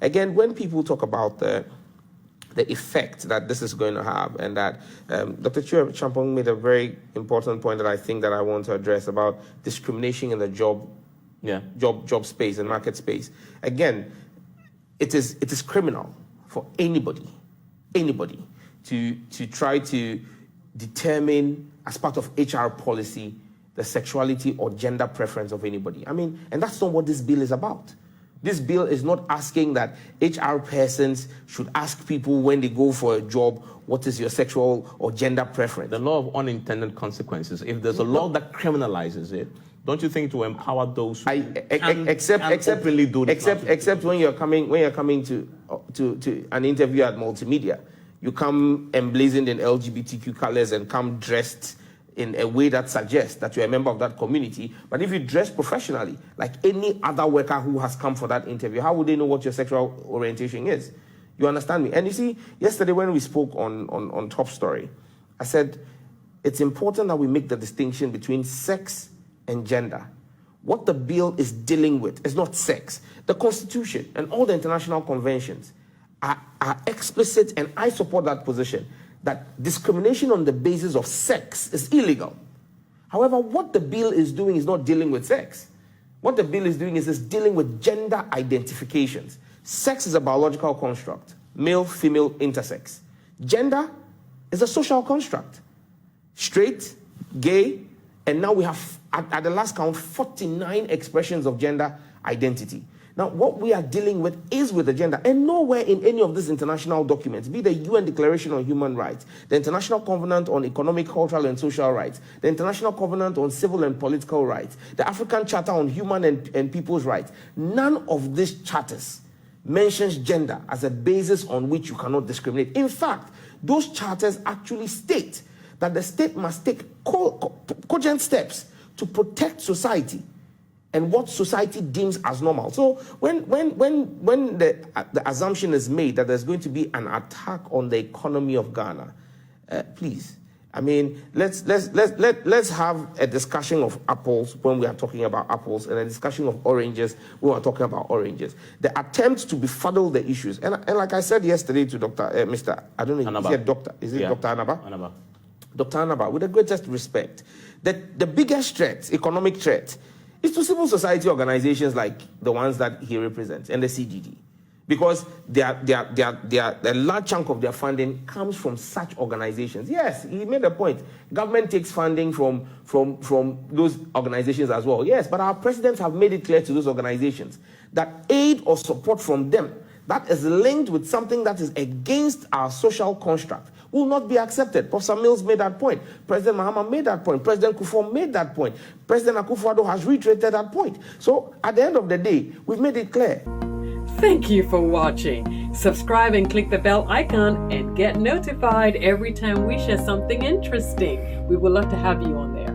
again, when people talk about the effect that this is going to have, and that Dr. Champong made a very important point that I think that I want to address about discrimination in the job space and market space. Again, it is criminal for anybody to try to determine as part of HR policy the sexuality or gender preference of anybody. I mean, and that's not what this bill is about. This bill is not asking that HR persons should ask people when they go for a job, what is your sexual or gender preference? The law of unintended consequences. If there's a law that criminalizes it, don't you think to empower those who except when you're coming to an interview at multimedia, you come emblazoned in LGBTQ colors and come dressed in a way that suggests that you're a member of that community. But if you dress professionally, like any other worker who has come for that interview, how would they know what your sexual orientation is? You understand me? And you see, yesterday when we spoke on Top Story, I said, it's important that we make the distinction between sex and gender. What the bill is dealing with is not sex. The Constitution and all the international conventions are explicit, and I support that position, that discrimination on the basis of sex is illegal. However, what the bill is doing is not dealing with sex. What the bill is doing is dealing with gender identifications. Sex is a biological construct, male, female, intersex. Gender is a social construct, straight, gay, and now we have, at the last count, 49 expressions of gender identity. Now, what we are dealing with is with the gender, and nowhere in any of these international documents, be the UN Declaration on Human Rights, the International Covenant on Economic, Cultural, and Social Rights, the International Covenant on Civil and Political Rights, the African Charter on Human and People's Rights, none of these charters mentions gender as a basis on which you cannot discriminate. In fact, those charters actually state that the state must take cogent steps to protect society and what society deems as normal. So when the assumption is made that there's going to be an attack on the economy of Ghana, please, I mean, let's have a discussion of apples when we are talking about apples, and a discussion of oranges when we are talking about oranges. The attempt to befuddle the issues, and like I said yesterday to Mr. I don't know, Anaba. Is it Dr. Anaba? Anaba. Dr. Anaba, with the greatest respect, that the biggest threat, economic threat, is to civil society organizations like the ones that he represents and the CGD, because a large chunk of their funding comes from such organizations. Yes, he made a point. Government takes funding from those organizations as well. Yes, but our presidents have made it clear to those organizations that aid or support from them that is linked with something that is against our social construct will not be accepted. Professor Mills made that point. President Mahama made that point. President Kufuor made that point. President Akufo-Addo has reiterated that point. So at the end of the day, we've made it clear. Thank you for watching. Subscribe and click the bell icon and get notified every time we share something interesting. We would love to have you on there.